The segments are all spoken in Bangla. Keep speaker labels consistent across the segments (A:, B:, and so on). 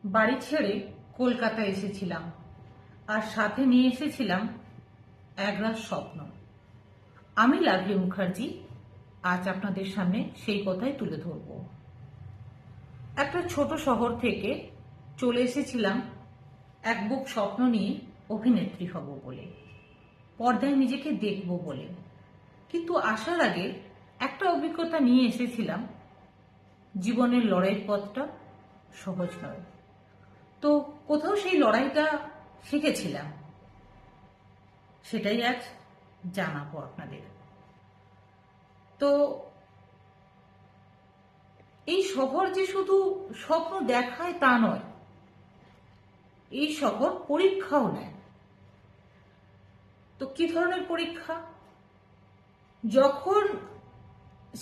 A: বাড়ি ছেড়ে কলকাতা এসেছিলাম, আর সাথে নিয়ে এসেছিলাম একরাশ স্বপ্ন। আমি লাভলি মুখার্জি আজ আপনাদের সামনে সেই কথাই তুলে ধরব। একটা ছোট শহর থেকে চলে এসেছিলাম এক বুক স্বপ্ন নিয়ে অভিনেত্রী হব বলে, পর্দায় নিজেকে দেখব বলে। কিন্তু আসার আগে একটা অভিজ্ঞতা নিয়ে এসেছিলাম, জীবনের লড়াইয়ের পথটা সহজ নয়। তো কোথাও সেই লড়াইটা শিখেছিলাম, সেটাই আজ জানাবো আপনাদের। তো এই শহর যে শুধু স্বপ্ন দেখায় তা নয়, এই শহর পরীক্ষাও নেয়। তো কি ধরনের পরীক্ষা? যখন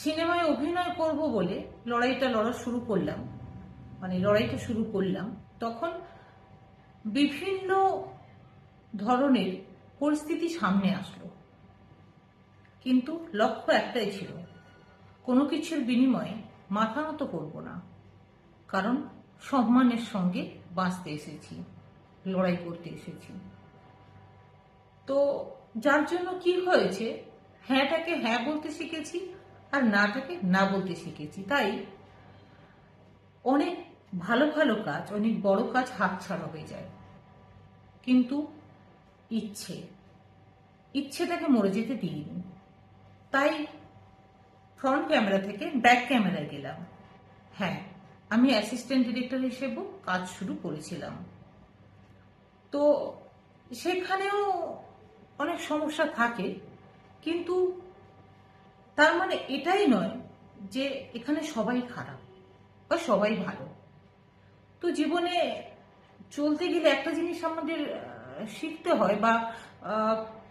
A: সিনেমায় অভিনয় করব বলে লড়াইটা শুরু করলাম, তখন বিভিন্ন ধরনের পরিস্থিতি সামনে আসলো, কিন্তু লক্ষ্য একটাই ছিল, কোনো কিছুর বিনিময়ে মাথা নত করব না। কারণ সম্মানের সঙ্গে বাঁচতে এসেছি, লড়াই করতে এসেছি। তো যার জন্য কি হয়েছে, হ্যাঁটাকে হ্যাঁ বলতে শিখেছি আর নাটাকে না বলতে শিখেছি। তাই অনেক ভালো ভালো কাজ, অনেক বড় কাজ হাতছাড়া হয়ে যায়। কিন্তু ইচ্ছেটাকে মরে যেতে দিইনি। তাই ফ্রন্ট ক্যামেরা থেকে ব্যাক ক্যামেরায় গেলাম। হ্যাঁ, আমি অ্যাসিস্ট্যান্ট ডিরেক্টর হিসেবেও কাজ শুরু করেছিলাম। তো সেখানেও অনেক সমস্যা থাকে, কিন্তু তার মানে এটাই নয় যে এখানে সবাই খারাপ বা সবাই ভালো। তো জীবনে চলতে গেলে একটা জিনিস আমাদের শিখতে হয় বা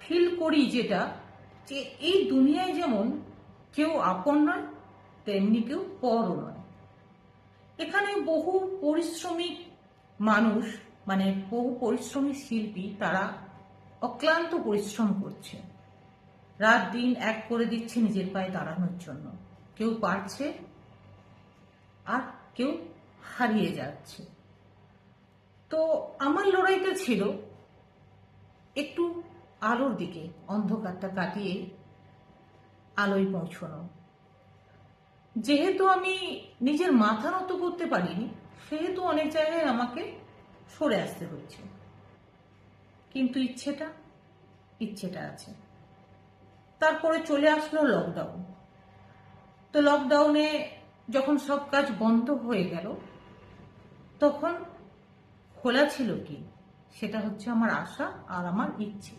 A: ফিল করি, যেটা যে এই দুনিয়ায় যেমন কেউ আপন নয়, তেমনি কেউ পরও নয়। এখানে বহু পরিশ্রমিক মানুষ, মানে বহু পরিশ্রমী শিল্পী, তারা অক্লান্ত পরিশ্রম করছে, রাত দিন এক করে দিচ্ছে নিজের পায়ে দাঁড়ানোর জন্য। কেউ পারছে আর কেউ হারিয়ে যাচ্ছে। তো আমার লড়াইটা ছিল একটু আলোর দিকে, অন্ধকারটা কাটিয়ে আলোয় পৌঁছানো। যেহেতু আমি নিজের মাথা নত করতে পারিনি, সেহেতু অনেক জায়গায় আমাকে সরে আসতে হচ্ছে। কিন্তু ইচ্ছেটা আছে। তারপরে চলে আসলো লকডাউন। তো লকডাউনে যখন সব কাজ বন্ধ হয়ে গেল, তখন খোলা ছিল কি, সেটা হচ্ছে আমার আশা আর আমার ইচ্ছে।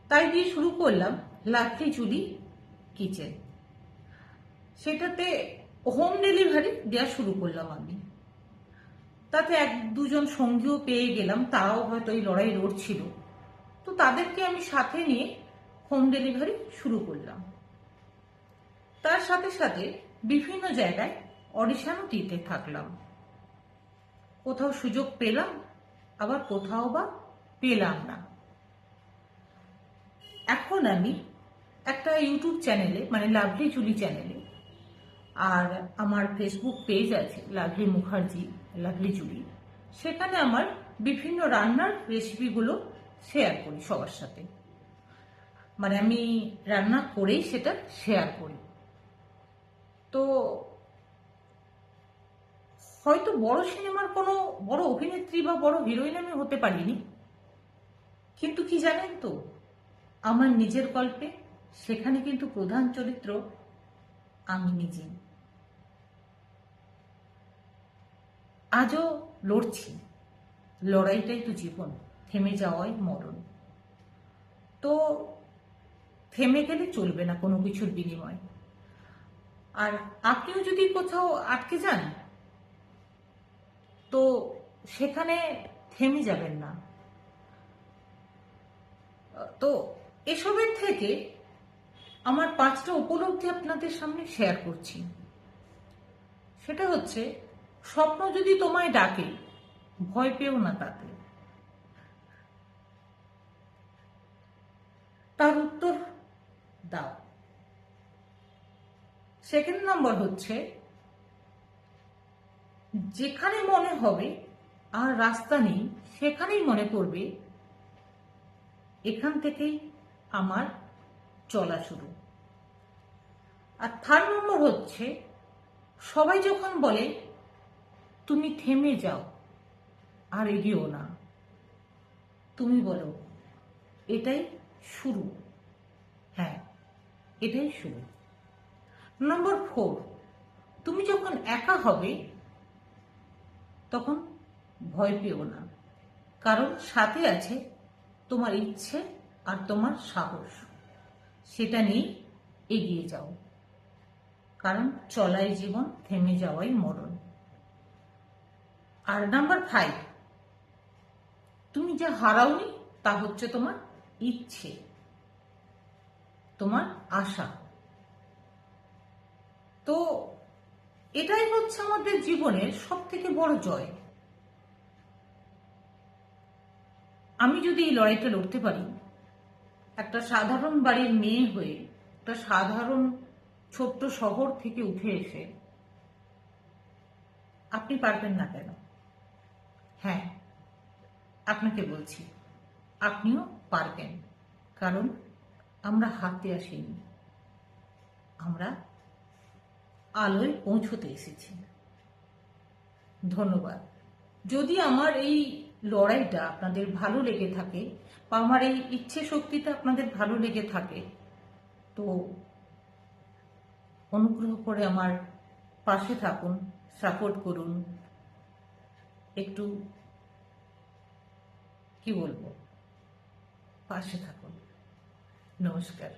A: তাই দিয়ে শুরু করলাম লাভলি জুলি কিচেন। সেটাতে হোম ডেলিভারি দেওয়া শুরু করলাম আমি। তাতে এক দুজন সঙ্গীও পেয়ে গেলাম, তারাও হয়তো এই লড়াই লড়ছিল। তো তাদেরকে আমি সাথে নিয়ে হোম ডেলিভারি শুরু করলাম। তার সাথে সাথে বিভিন্ন জায়গায় অডিশনও দিতে থাকলাম। কোথাও সুযোগ পেলাম, আবার কোথাও বা পেলাম না। এখন আমি একটা ইউটিউব চ্যানেলে, মানে লাভলি জুলি চ্যানেলে, আর আমার ফেসবুক পেজ আছে লাভলি মুখার্জি, লাভলি জুলি, সেখানে আমার বিভিন্ন রান্নার রেসিপিগুলো শেয়ার করি সবার সাথে। মানে আমি রান্না করেই সেটা শেয়ার করি। তো হয়তো বড় সিনেমার কোনো বড় অভিনেত্রী বা বড় হিরোইন আমি হতে পারিনি, কিন্তু কি জানেন তো, আমার নিজের গল্পে সেখানে কিন্তু প্রধান চরিত্র আমি নিজে। আজও লড়ছি, লড়াইটাই তো জীবন, থেমে যাওয়াই মরণ। তো থেমে গেলে চলবে না কোনো কিছুর বিনিময়। আর আপনিও যদি কোথাও আটকে যান, তো সেখানে থেমে যাবেন না। তো এসবের থেকে আমার 5টা উপলব্ধি আপনাদের সামনে শেয়ার করছি। সেটা হচ্ছে, স্বপ্ন যদি তোমায় ডাকে, ভয় পেও না তাতে, তার উত্তর দাও। সেকেন্ড নম্বর হচ্ছে, যেখানে মনে হবে আর রাস্তা নেই, সেখানেই মনে করবে এখান থেকেই আমার চলা শুরু। আর 3 নম্বর হচ্ছে, সবাই যখন বলে তুমি থেমে যাও আর এগিয়েও না, তুমি বলো এটাই শুরু। হ্যাঁ, এটাই শুরু। নম্বর 4, তুমি যখন একা হবে তখন ভয় পেও না, কারণ সাথে আছে তোমার ইচ্ছে আর তোমার সাহস। সেটা নিয়ে এগিয়ে যাও, কারণ চলাই জীবন, থেমে যাওয়াই মরণ। আর নাম্বার 5, তুমি যা হারাওনি তা হচ্ছে তোমার ইচ্ছে, তোমার আশা। তো এটাই হচ্ছে আমাদের জীবনের সব থেকে বড় জয়। আমি যদি এই লড়াইটা লড়তে পারি, একটা সাধারণ বাড়ির মেয়ে হয়ে একটা সাধারণ ছোট্ট শহর থেকে উঠে এসে, আপনি পারবেন না কেন? হ্যাঁ, আপনাকে বলছি আপনিও পারবেন, কারণ আমরা হারতে আসিনি, আমরা আলোয় পৌঁছতে এসেছি। ধন্যবাদ। যদি আমার এই লড়াইটা আপনাদের ভালো লেগে থাকে বা আমার এই ইচ্ছে শক্তিটা আপনাদের ভালো লেগে থাকে, তো অনুগ্রহ করে আমার পাশে থাকুন, সাপোর্ট করুন, একটু কি বলবো, পাশে থাকুন। নমস্কার।